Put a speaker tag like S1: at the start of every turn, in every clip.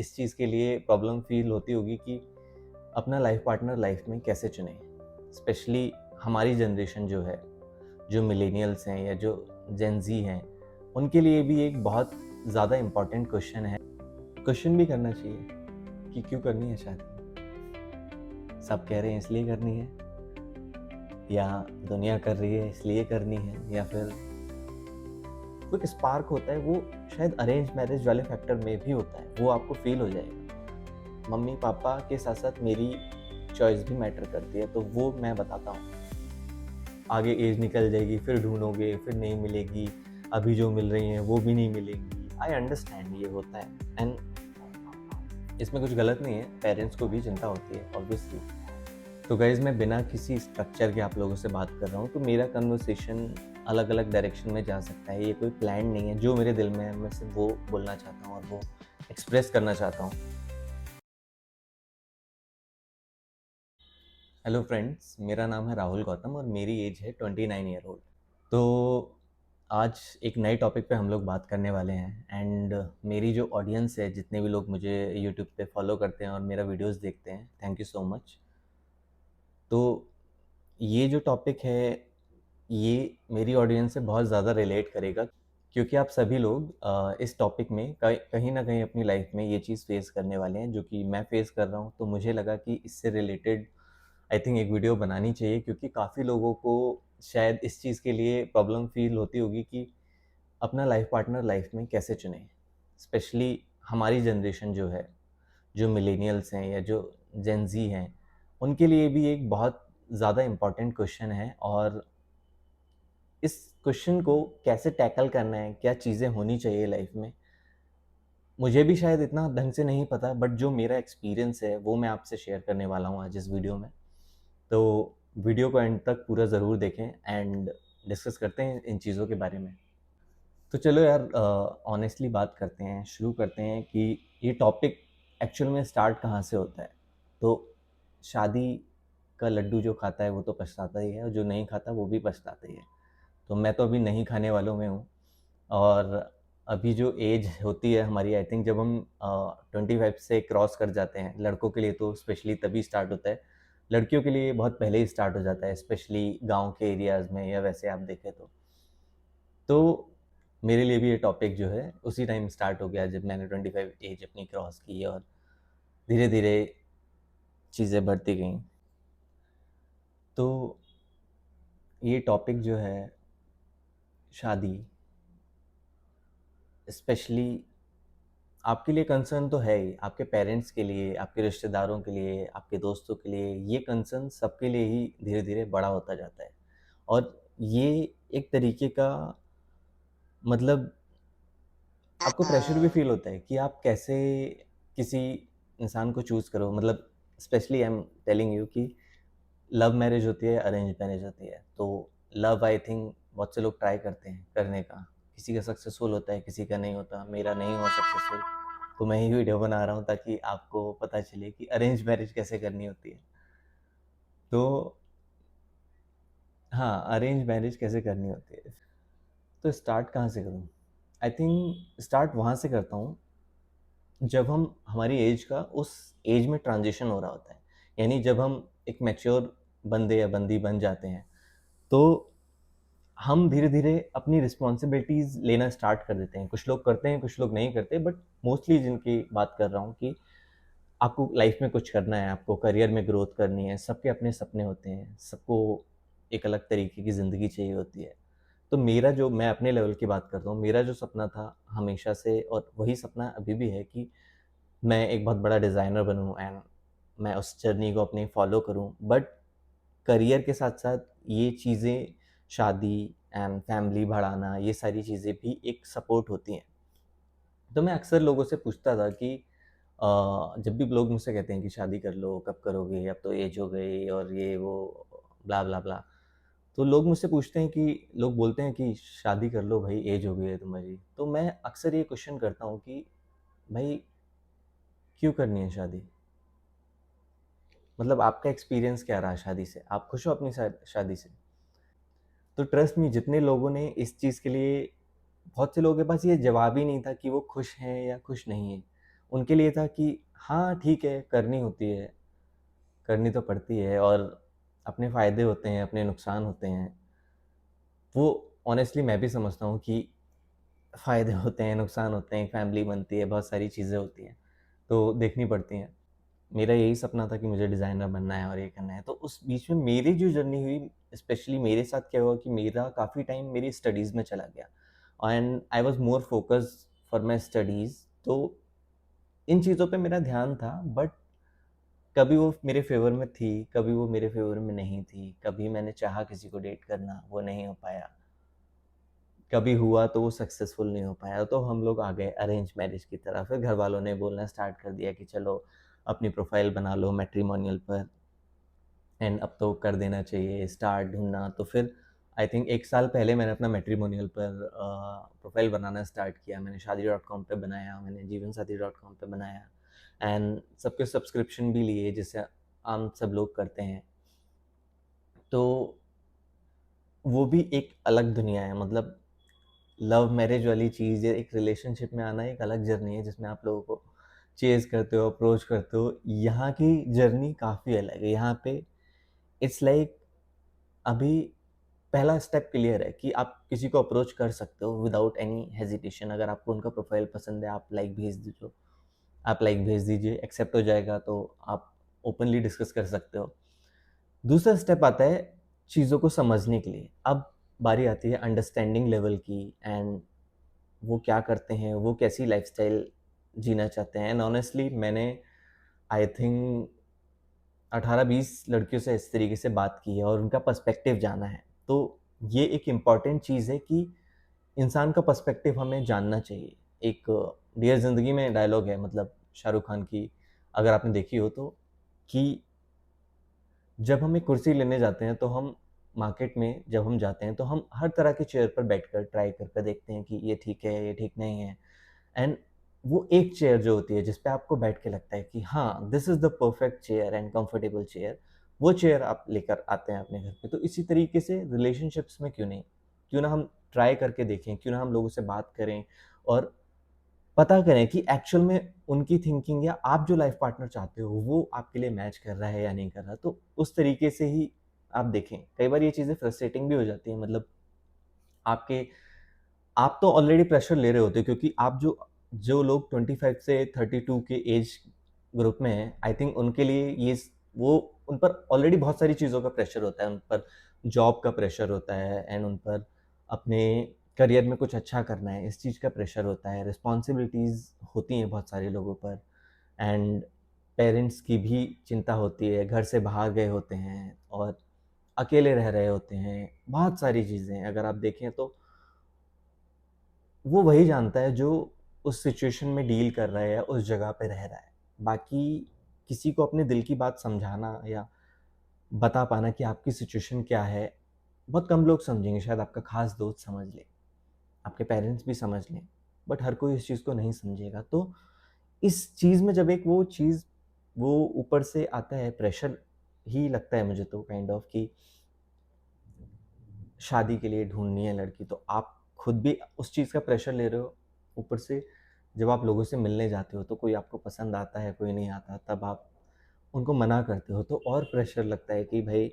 S1: इस चीज़ के लिए प्रॉब्लम फील होती होगी कि अपना लाइफ पार्टनर लाइफ में कैसे चुनें। स्पेशली हमारी जनरेशन जो है, जो मिलेनियल्स हैं या जो जेन ज़ी हैं, उनके लिए भी एक बहुत ज़्यादा इम्पोर्टेंट क्वेश्चन है। क्वेश्चन भी करना चाहिए कि क्यों करनी है शादी? सब कह रहे हैं इसलिए करनी है, या दुनिया कर रही है इसलिए करनी है, या फिर कोई स्पार्क होता है, वो शायद अरेंज मैरिज वाले फैक्टर में भी होता है, वो आपको फील हो जाएगा। मम्मी पापा के साथ साथ मेरी चॉइस भी मैटर करती है, तो वो मैं बताता हूँ। आगे एज निकल जाएगी, फिर ढूंढोगे, फिर नहीं मिलेगी, अभी जो मिल रही हैं वो भी नहीं मिलेंगी। आई अंडरस्टैंड, ये होता है एंड इसमें कुछ गलत नहीं है, पेरेंट्स को भी चिंता होती है ऑब्वियसली। तो गाइज़, मैं बिना किसी स्ट्रक्चर के आप लोगों से बात कर रहा हूँ, तो मेरा कन्वर्सेशन अलग अलग डायरेक्शन में जा सकता है। ये कोई प्लान नहीं है, जो मेरे दिल में है मैं सिर्फ वो बोलना चाहता हूँ और वो एक्सप्रेस करना चाहता हूँ। हेलो फ्रेंड्स, मेरा नाम है राहुल गौतम और मेरी एज है 29 ईयर ओल्ड। तो आज एक नए टॉपिक पे हम लोग बात करने वाले हैं एंड मेरी जो ऑडियंस है, जितने भी लोग मुझे यूट्यूब पे फॉलो करते हैं और मेरा वीडियोस देखते हैं, थैंक यू सो मच। तो ये जो टॉपिक है, ये मेरी ऑडियंस से बहुत ज़्यादा रिलेट करेगा, क्योंकि आप सभी लोग इस टॉपिक में कहीं ना कहीं अपनी लाइफ में ये चीज़ फेस करने वाले हैं, जो कि मैं फेस कर रहा हूँ। तो मुझे लगा कि इससे रिलेटेड आई थिंक एक वीडियो बनानी चाहिए, क्योंकि काफ़ी लोगों को शायद इस चीज़ के लिए प्रॉब्लम फील होती होगी कि अपना लाइफ पार्टनर लाइफ में कैसे चुनें। स्पेशली हमारी जनरेशन जो है, जो मिलेनियल्स हैं या जो जेन ज़ी हैं, उनके लिए भी एक बहुत ज़्यादा इम्पॉर्टेंट क्वेश्चन है। और इस क्वेश्चन को कैसे टैकल करना है, क्या चीज़ें होनी चाहिए लाइफ में, मुझे भी शायद इतना ढंग से नहीं पता, बट जो मेरा एक्सपीरियंस है वो मैं आपसे शेयर करने वाला हूँ आज इस वीडियो में। तो वीडियो को एंड तक पूरा ज़रूर देखें एंड डिस्कस करते हैं इन चीज़ों के बारे में। तो चलो यार, ऑनेस्टली बात करते हैं, शुरू करते हैं कि ये टॉपिक एक्चुअल में स्टार्ट कहाँ से होता है। तो शादी का लड्डू जो खाता है वो तो पछताता ही है, और जो नहीं खाता वो भी पछताता ही है। तो मैं तो अभी नहीं खाने वालों में हूँ। और अभी जो एज होती है हमारी, आई थिंक जब हम 25 से क्रॉस कर जाते हैं, लड़कों के लिए तो स्पेशली तभी स्टार्ट होता है, लड़कियों के लिए बहुत पहले ही स्टार्ट हो जाता है, स्पेशली गांव के एरियाज़ में, या वैसे आप देखें तो मेरे लिए भी ये टॉपिक जो है उसी टाइम स्टार्ट हो गया जब मैंने 25 एज अपनी क्रॉस की, और धीरे धीरे चीज़ें बढ़ती गईं। तो ये टॉपिक जो है, शादी, स्पेशली आपके लिए कंसर्न तो है ही, आपके पेरेंट्स के लिए, आपके रिश्तेदारों के लिए, आपके दोस्तों के लिए, ये कंसर्न सबके लिए ही धीरे धीरे बड़ा होता जाता है। और ये एक तरीके का, मतलब आपको प्रेशर भी फील होता है कि आप कैसे किसी इंसान को चूज़ करो। मतलब specially I am telling you कि लव मैरिज होती है, अरेंज मैरिज होती है। तो लव आई थिंक बहुत से लोग ट्राई करते हैं करने का, किसी का सक्सेसफुल होता है, किसी का नहीं होता। मेरा नहीं हुआ सक्सेसफुल, तो मैं ही वीडियो बना रहा हूँ ताकि आपको पता चले कि अरेंज मैरिज कैसे करनी होती है। तो हाँ, अरेंज मैरिज कैसे करनी होती है। तो स्टार्ट कहाँ से करूँ? आई थिंक स्टार्ट वहाँ से करता हूँ जब हम हमारी एज का उस एज में ट्रांजिशन हो रहा होता है। यानी जब हम एक मैच्योर बंदे या बंदी बन जाते हैं, तो हम धीरे धीरे अपनी रिस्पॉन्सिबिलिटीज़ लेना स्टार्ट कर देते हैं। कुछ लोग करते हैं, कुछ लोग नहीं करते, बट मोस्टली जिनकी बात कर रहा हूँ कि आपको लाइफ में कुछ करना है, आपको करियर में ग्रोथ करनी है, सबके अपने सपने होते हैं, सबको एक अलग तरीके की ज़िंदगी चाहिए होती है। तो मेरा जो, मैं अपने लेवल की बात करता हूँ, मेरा जो सपना था हमेशा से, और वही सपना अभी भी है कि मैं एक बहुत बड़ा डिज़ाइनर बनूँ एंड मैं उस जर्नी को अपनी फॉलो करूँ। बट करियर के साथ साथ ये चीज़ें, शादी एंड फैमिली बढ़ाना, ये सारी चीज़ें भी एक सपोर्ट होती हैं। तो मैं अक्सर लोगों से पूछता था कि जब भी लोग मुझसे कहते हैं कि शादी कर लो, कब करोगे, अब तो एज हो गई और ये वो ब्ला ब्ला ब्ला, तो लोग मुझसे पूछते हैं कि, लोग बोलते हैं कि शादी कर लो भाई, एज हो गई है तुम्हारी। तो मैं अक्सर ये क्वेश्चन करता हूँ कि भाई, क्यों करनी है शादी? मतलब आपका एक्सपीरियंस क्या रहा शादी से? आप खुश हो अपनी शादी से? तो ट्रस्ट मी, जितने लोगों ने इस चीज़ के लिए, बहुत से लोगों के पास ये जवाब ही नहीं था कि वो खुश हैं या खुश नहीं हैं। उनके लिए था कि हाँ ठीक है, करनी होती है, करनी तो पड़ती है, और अपने फ़ायदे होते हैं, अपने नुकसान होते हैं। वो ऑनेस्टली मैं भी समझता हूँ कि फ़ायदे होते हैं, नुकसान होते हैं, फैमिली बनती है, बहुत सारी चीज़ें होती हैं, तो देखनी पड़ती हैं। मेरा यही सपना था कि मुझे डिज़ाइनर बनना है और ये करना है। तो उस बीच में मेरी जो जर्नी हुई, स्पेशली मेरे साथ क्या हुआ कि मेरा काफ़ी टाइम मेरी स्टडीज़ में चला गया and I was more focused for my studies. तो इन चीज़ों पे मेरा ध्यान था, बट कभी वो मेरे फ़ेवर में थी, कभी वो मेरे फ़ेवर में नहीं थी। कभी मैंने चाहा किसी को डेट करना, वो नहीं हो पाया। कभी हुआ तो वो सक्सेसफुल नहीं हो पाया, तो हम लोग आ गए अरेंज मैरिज की तरफ। फिर घर वालों ने बोलना स्टार्ट कर दिया कि चलो अपनी प्रोफाइल बना लो मैट्रिमोनियल पर, एंड अब तो कर देना चाहिए स्टार्ट ढूंढना। तो फिर आई थिंक 1 साल पहले मैंने अपना मैट्रिमोनियल पर प्रोफाइल बनाना स्टार्ट किया। मैंने शादी.com पे बनाया, मैंने जीवनसाथी.com पे बनाया, एंड सबके सब्सक्रिप्शन भी लिए जैसे आम सब लोग करते हैं। तो वो भी एक अलग दुनिया है, मतलब लव मैरिज वाली चीज़ है, एक रिलेशनशिप में आना एक अलग जर्नी है जिसमें आप लोगों को चेज़ करते हो, अप्रोच करते हो। यहाँ की जर्नी काफ़ी अलग है। यहाँ पे इट्स लाइक अभी पहला स्टेप क्लियर है कि आप किसी को अप्रोच कर सकते हो विदाउट एनी हेजिटेशन। अगर आपको उनका प्रोफाइल पसंद है, आप लाइक भेज दीजिए, एक्सेप्ट हो जाएगा तो आप ओपनली डिस्कस कर सकते हो। दूसरा स्टेप आता है चीज़ों को समझने के लिए। अब बारी आती है अंडरस्टैंडिंग लेवल की, एंड वो क्या करते हैं, वो कैसी लाइफ़स्टाइल जीना चाहते हैं। एंड ऑनेस्टली मैंने आई थिंक 18-20 लड़कियों से इस तरीके से बात की है और उनका पर्सपेक्टिव जाना है। तो ये एक इम्पॉर्टेंट चीज़ है कि इंसान का पर्सपेक्टिव हमें जानना चाहिए। एक डियर ज़िंदगी में डायलॉग है, मतलब शाहरुख खान की, अगर आपने देखी हो तो, कि जब हम एक कुर्सी लेने जाते हैं तो हम मार्केट में जब हम जाते हैं तो हम हर तरह के चेयर पर बैठकर ट्राई करके देखते हैं कि ये ठीक है, ये ठीक नहीं है। एंड वो एक चेयर जो होती है जिस पे आपको बैठ के लगता है कि हाँ this is the perfect chair and comfortable chair, वो चेयर आप लेकर आते हैं अपने घर पे। तो इसी तरीके से रिलेशनशिप्स में क्यों ना हम ट्राई करके देखें, क्यों ना हम लोगों से बात करें और पता करें कि एक्चुअल में उनकी थिंकिंग या आप जो लाइफ पार्टनर चाहते हो वो आपके लिए मैच कर रहा है या नहीं कर रहा। तो उस तरीके से ही आप देखें। कई बार ये चीज़ें फ्रस्ट्रेटिंग भी हो जाती हैं, मतलब आपके आप तो ऑलरेडी प्रेशर ले रहे होते हो, क्योंकि आप जो जो लोग 25 से 32 के एज ग्रुप में हैं, आई थिंक उनके लिए ये वो उन पर ऑलरेडी बहुत सारी चीज़ों का प्रेशर होता है। उन पर जॉब का प्रेशर होता है, एंड उन पर अपने करियर में कुछ अच्छा करना है, इस चीज़ का प्रेशर होता है। रिस्पॉन्सिबिलिटीज़ होती हैं बहुत सारे लोगों पर, एंड पेरेंट्स की भी चिंता होती है, घर से बाहर गए होते हैं और अकेले रह रहे होते हैं। बहुत सारी चीज़ें हैं, अगर आप देखें तो वो वही जानता है जो उस सिचुएशन में डील कर रहा है या उस जगह पे रह रहा है। बाकी किसी को अपने दिल की बात समझाना या बता पाना कि आपकी सिचुएशन क्या है, बहुत कम लोग समझेंगे। शायद आपका खास दोस्त समझ ले, आपके पेरेंट्स भी समझ लें, बट हर कोई इस चीज़ को नहीं समझेगा। तो इस चीज़ में जब एक वो चीज़ वो ऊपर से आता है, प्रेशर ही लगता है मुझे तो काइंड ऑफ कि शादी के लिए ढूँढनी है लड़की, तो आप खुद भी उस चीज़ का प्रेशर ले रहे हो। ऊपर से जब आप लोगों से मिलने जाते हो तो कोई आपको पसंद आता है, कोई नहीं आता, तब आप उनको मना करते हो तो और प्रेशर लगता है कि भाई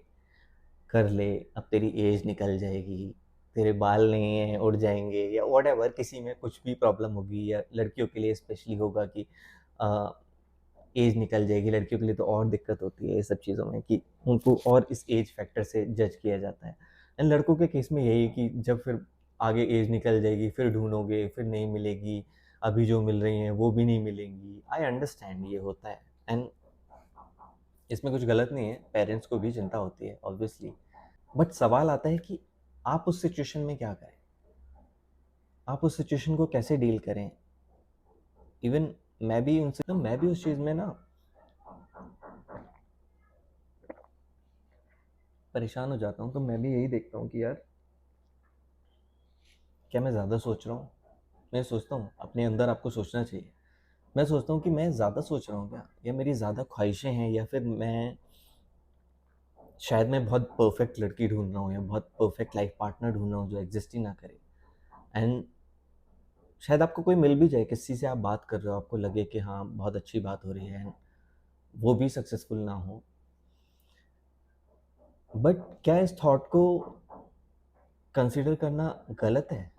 S1: कर ले, अब तेरी एज निकल जाएगी, तेरे बाल नहीं हैं, उड़ जाएँगे, या व्हाटएवर, किसी में कुछ भी प्रॉब्लम होगी, या लड़कियों के लिए स्पेशली होगा कि अ, एज निकल जाएगी। लड़कियों के लिए तो और दिक्कत होती है ये सब चीज़ों में कि उनको और इस एज फैक्टर से जज किया जाता है। एंड लड़कों के केस में यही है कि जब फिर आगे एज निकल जाएगी, फिर ढूँढोगे, फिर नहीं मिलेगी, अभी जो मिल रही हैं वो भी नहीं मिलेंगी। आई अंडरस्टैंड ये होता है, एंड इसमें कुछ गलत नहीं है, पेरेंट्स को भी चिंता होती है ऑब्वियसली। बट सवाल आता है कि आप उस सिचुएशन में क्या करें? आप उस सिचुएशन को कैसे डील करें? इवन मैं भी उस चीज़ में ना परेशान हो जाता हूँ। तो मैं भी यही देखता हूँ कि यार क्या मैं ज़्यादा सोच रहा हूँ? मैं सोचता हूँ अपने अंदर आपको सोचना चाहिए। मैं सोचता हूँ कि मैं ज़्यादा सोच रहा हूँ क्या? या मेरी ज़्यादा ख्वाहिशें हैं, या फिर मैं बहुत परफेक्ट लड़की ढूँढ रहा हूँ या बहुत परफेक्ट लाइफ पार्टनर ढूँढ रहा हूँ जो एग्ज़िस्ट ही ना करे। एंड शायद आपको कोई मिल भी जाए, किसी से आप बात कर रहे हो, आपको लगे कि हाँ बहुत अच्छी बात हो रही है, वो भी सक्सेसफुल ना हो, बट क्या इस थॉट को कंसिडर करना गलत है?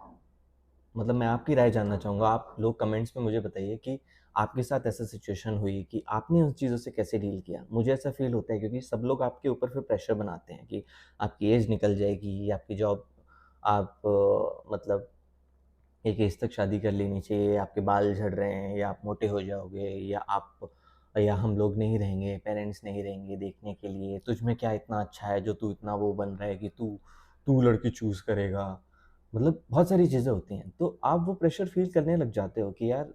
S1: मतलब मैं आपकी राय जानना चाहूँगा। आप लोग कमेंट्स में मुझे बताइए कि आपके साथ ऐसा सिचुएशन हुई कि आपने उन चीज़ों से कैसे डील किया? मुझे ऐसा फ़ील होता है क्योंकि सब लोग आपके ऊपर फिर प्रेशर बनाते हैं कि आपकी एज निकल जाएगी, आपकी जॉब, आप मतलब एक एज तक शादी कर लेनी चाहिए, आपके बाल झड़ रहे हैं, या आप मोटे हो जाओगे, या हम लोग नहीं रहेंगे, पेरेंट्स नहीं रहेंगे देखने के लिए, तुझ में क्या इतना अच्छा है जो तू इतना वो बन रहा है कि तू तू लड़की चूज़ करेगा। मतलब बहुत सारी चीज़ें होती हैं, तो आप वो प्रेशर फ़ील करने लग जाते हो कि यार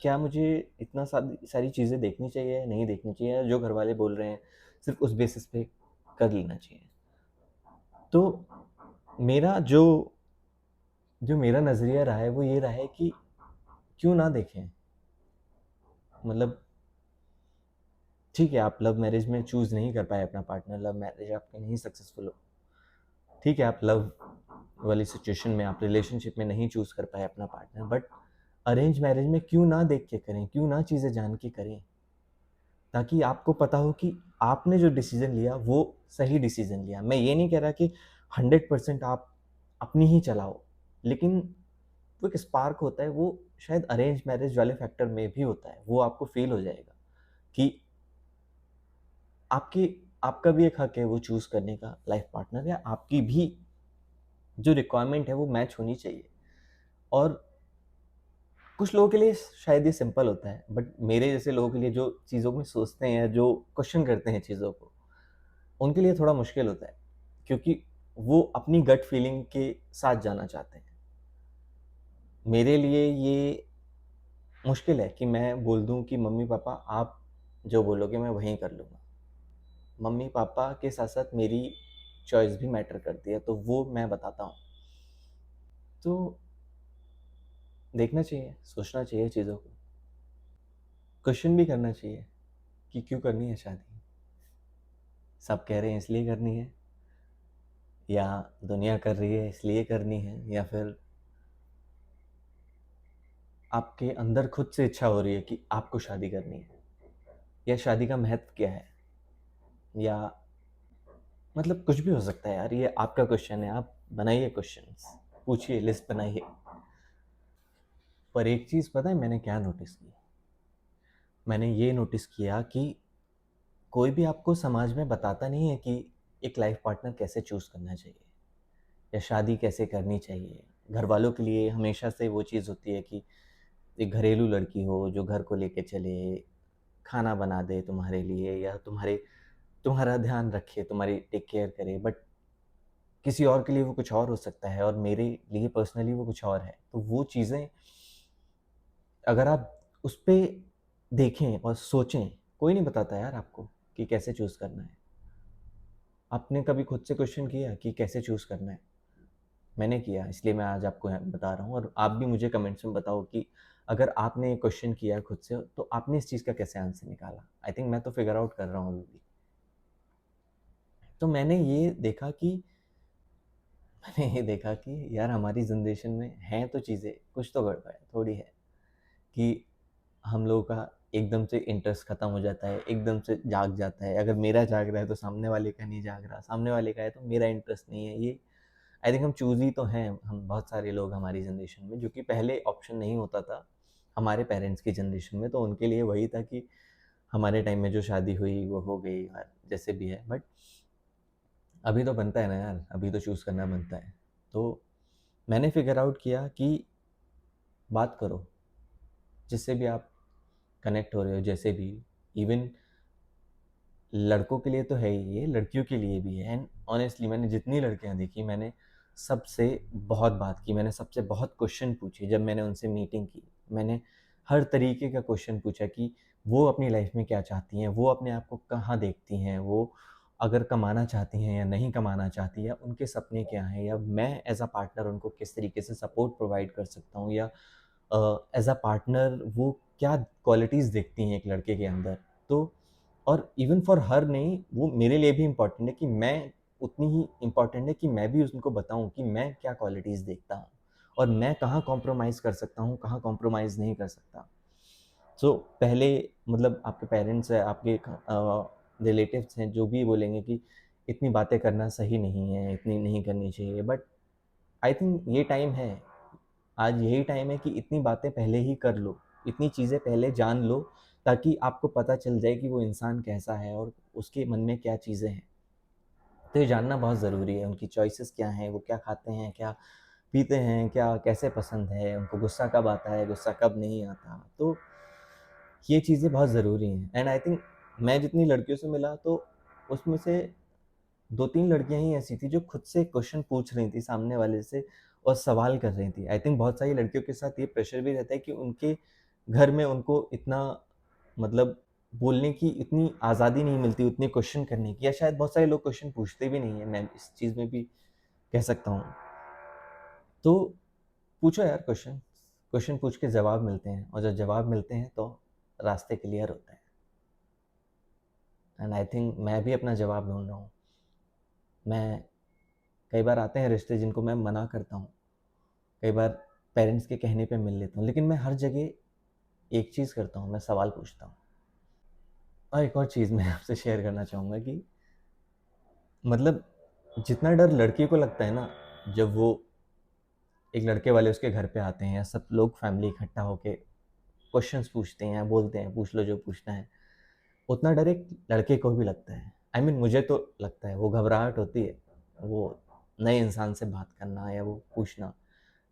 S1: क्या मुझे इतना सारी चीज़ें देखनी चाहिए या नहीं देखनी चाहिए, या जो घरवाले बोल रहे हैं सिर्फ़ उस बेसिस पे कर लेना चाहिए। तो मेरा जो मेरा नज़रिया रहा है वो ये रहा है कि क्यों ना देखें? मतलब ठीक है, आप लव मैरिज में चूज़ नहीं कर पाए अपना पार्टनर, लव मैरिज आपकी नहीं सक्सेसफुल हो, ठीक है, आप लव वाली सिचुएशन में, आप रिलेशनशिप में नहीं चूज़ कर पाए अपना पार्टनर, बट अरेंज मैरिज में क्यों ना देख के करें, क्यों ना चीज़ें जान के करें, ताकि आपको पता हो कि आपने जो डिसीज़न लिया वो सही डिसीज़न लिया। मैं ये नहीं कह रहा कि 100% आप अपनी ही चलाओ, लेकिन वो एक स्पार्क होता है, वो शायद अरेंज मैरिज वाले फैक्टर में भी होता है, वो आपको फ़ील हो जाएगा कि आपकी आपका भी एक हक है वो चूज़ करने का लाइफ पार्टनर, या आपकी भी जो रिक्वायरमेंट है वो मैच होनी चाहिए। और कुछ लोगों के लिए शायद ये सिंपल होता है, बट मेरे जैसे लोगों के लिए जो चीज़ों में सोचते हैं, जो क्वेश्चन करते हैं चीज़ों को, उनके लिए थोड़ा मुश्किल होता है, क्योंकि वो अपनी गट फीलिंग के साथ जाना चाहते हैं। मेरे लिए ये मुश्किल है कि मैं बोल दूँ कि मम्मी पापा आप जो बोलोगे मैं वहीं कर लूँगा। मम्मी पापा के साथ साथ मेरी चॉइस भी मैटर करती है, तो वो मैं बताता हूँ। तो देखना चाहिए, सोचना चाहिए चीज़ों को, क्वेश्चन भी करना चाहिए कि क्यों करनी है शादी? सब कह रहे हैं इसलिए करनी है, या दुनिया कर रही है इसलिए करनी है, या फिर आपके अंदर खुद से इच्छा हो रही है कि आपको शादी करनी है, या शादी का महत्व क्या है, या मतलब कुछ भी हो सकता है यार, ये आपका क्वेश्चन है, आप बनाइए क्वेश्चंस, पूछिए, लिस्ट बनाइए। पर एक चीज़ पता है मैंने क्या नोटिस की? मैंने ये नोटिस किया कि कोई भी आपको समाज में बताता नहीं है कि एक लाइफ पार्टनर कैसे चूज़ करना चाहिए, या शादी कैसे करनी चाहिए। घर वालों के लिए हमेशा से वो चीज़ होती है कि एक घरेलू लड़की हो जो घर को लेके चले, खाना बना दे तुम्हारे लिए, या तुम्हारा ध्यान रखे, तुम्हारी टेक केयर करे, बट किसी और के लिए वो कुछ और हो सकता है, और मेरे लिए पर्सनली वो कुछ और है। तो वो चीज़ें अगर आप उस पे देखें और सोचें, कोई नहीं बताता यार आपको कि कैसे चूज़ करना है। आपने कभी खुद से क्वेश्चन किया कि कैसे चूज़ करना है? मैंने किया, इसलिए मैं आज आपको बता रहा हूँ, और आप भी मुझे कमेंट्स में बताओ कि अगर आपने क्वेश्चन किया खुद से, तो आपने इस चीज़ का कैसे आंसर निकाला? आई थिंक मैं तो फिगर आउट कर रहा हूँ अभी भी। तो मैंने ये देखा कि यार हमारी जनरेशन में हैं तो चीज़ें, कुछ तो गड़बड़ है, थोड़ी है, कि हम लोगों का एकदम से इंटरेस्ट खत्म हो जाता है, एकदम से जाग जाता है। अगर मेरा जाग रहा है तो सामने वाले का नहीं जाग रहा, सामने वाले का है तो मेरा इंटरेस्ट नहीं है। ये आई थिंक हम चूज़ी तो हैं, हम बहुत सारे लोग हमारी जनरेशन में, जो कि पहले ऑप्शन नहीं होता था हमारे पेरेंट्स की जनरेशन में, तो उनके लिए वही था कि हमारे टाइम में जो शादी हुई वो हो गई, और जैसे भी है। बट अभी तो बनता है ना यार, अभी तो चूज़ करना बनता है। तो मैंने फिगर आउट किया कि बात करो जिससे भी आप कनेक्ट हो रहे हो, जैसे भी, इवन लड़कों के लिए तो है ही ये, लड़कियों के लिए भी है। एंड ऑनेस्टली मैंने जितनी लड़कियां देखी, मैंने सबसे बहुत बात की, मैंने सबसे बहुत क्वेश्चन पूछे। जब मैंने उनसे मीटिंग की, मैंने हर तरीके का क्वेश्चन पूछा कि वो अपनी लाइफ में क्या चाहती हैं, वो अपने आप को कहाँ देखती हैं, वो अगर कमाना चाहती हैं या नहीं कमाना चाहती, या उनके सपने क्या हैं, या मैं एज अ पार्टनर उनको किस तरीके से सपोर्ट प्रोवाइड कर सकता हूँ, या एज अ पार्टनर वो क्या क्वालिटीज़ देखती हैं एक लड़के के अंदर। तो और इवन फॉर हर नहीं, वो मेरे लिए भी इम्पॉर्टेंट है कि मैं उतनी ही इम्पॉर्टेंट है कि मैं भी उनको बताऊं कि मैं क्या क्वालिटीज़ देखता हूँ, और मैं कहाँ कॉम्प्रोमाइज़ कर सकता हूँ, कहाँ कॉम्प्रोमाइज़ नहीं कर सकता। सो पहले मतलब आपके पेरेंट्स हैं, आपके रिलेटिव्स हैं, जो भी बोलेंगे कि इतनी बातें करना सही नहीं है, इतनी नहीं करनी चाहिए, बट आई थिंक ये टाइम है, आज यही टाइम है कि इतनी बातें पहले ही कर लो, इतनी चीज़ें पहले जान लो, ताकि आपको पता चल जाए कि वो इंसान कैसा है और उसके मन में क्या चीज़ें हैं। तो ये जानना बहुत ज़रूरी है, उनकी चॉइसेस क्या हैं, वो क्या खाते हैं, क्या पीते हैं, क्या कैसे पसंद है, उनको गुस्सा कब आता है, गुस्सा कब नहीं आता। तो ये चीज़ें बहुत ज़रूरी हैं एंड आई थिंक मैं जितनी लड़कियों से मिला तो उसमें से 2-3 लड़कियाँ ही ऐसी थी जो खुद से क्वेश्चन पूछ रही थी सामने वाले से और सवाल कर रही थी। आई थिंक बहुत सारी लड़कियों के साथ ये प्रेशर भी रहता है कि उनके घर में उनको इतना मतलब बोलने की इतनी आज़ादी नहीं मिलती, उतने क्वेश्चन करने की, या शायद बहुत सारे लोग क्वेश्चन पूछते भी नहीं हैं, मैं इस चीज़ में भी कह सकता हूँ। तो पूछो यार क्वेश्चन, क्वेश्चन पूछ के जवाब मिलते हैं और जब जवाब मिलते हैं तो रास्ते क्लियर होते हैं। एंड आई थिंक मैं भी अपना जवाब ढूँढ रहा हूँ। मैं कई बार आते हैं रिश्ते जिनको मैं मना करता हूँ, कई बार पेरेंट्स के कहने पे मिल लेता हूँ, लेकिन मैं हर जगह एक चीज़ करता हूँ, मैं सवाल पूछता हूँ। और एक और चीज़ मैं आपसे शेयर करना चाहूँगा कि मतलब जितना डर लड़की को लगता है ना, जब वो एक लड़के वाले उसके घर पे आते हैं या सब लोग फैमिली इकट्ठा होके क्वेश्चंस पूछते हैं, बोलते हैं पूछ लो जो पूछना है, उतना डर एक लड़के को भी लगता है। आई मीन मुझे तो लगता है, वो घबराहट होती है, वो नए इंसान से बात करना या वो पूछना,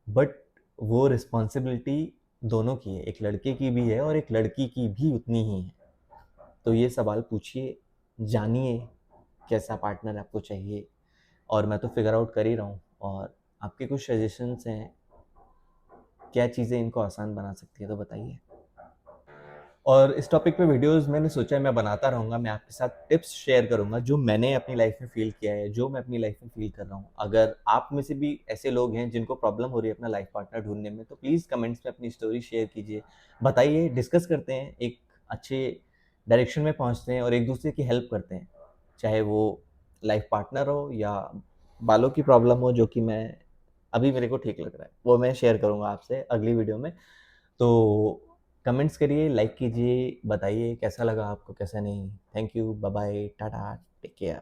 S1: बट वो रिस्पॉन्सिबिलिटी दोनों की है, एक लड़के की भी है और एक लड़की की भी उतनी ही है। तो ये सवाल पूछिए, जानिए कैसा पार्टनर आपको चाहिए, और मैं तो फिगर आउट कर ही रहा हूँ, और आपके कुछ सजेशंस हैं, क्या चीज़ें इनको आसान बना सकती है तो बताइए। और इस टॉपिक पे वीडियोस मैंने सोचा है मैं बनाता रहूँगा, मैं आपके साथ टिप्स शेयर करूँगा जो मैंने अपनी लाइफ में फ़ील किया है, जो मैं अपनी लाइफ में फ़ील कर रहा हूँ। अगर आप में से भी ऐसे लोग हैं जिनको प्रॉब्लम हो रही है अपना लाइफ पार्टनर ढूँढने में, तो प्लीज़ कमेंट्स में अपनी स्टोरी शेयर कीजिए, बताइए, डिस्कस करते हैं, एक अच्छे डायरेक्शन में पहुँचते हैं और एक-दूसरे की हेल्प करते हैं। चाहे वो लाइफ पार्टनर हो या बालों की प्रॉब्लम हो, जो कि मैं अभी मेरे को ठीक लग रहा है, वो मैं शेयर करूँगा आपसे अगली वीडियो में। तो कमेंट्स करिए, लाइक कीजिए, बताइए कैसा लगा आपको, कैसा नहीं। Thank you, bye bye, tata, take care.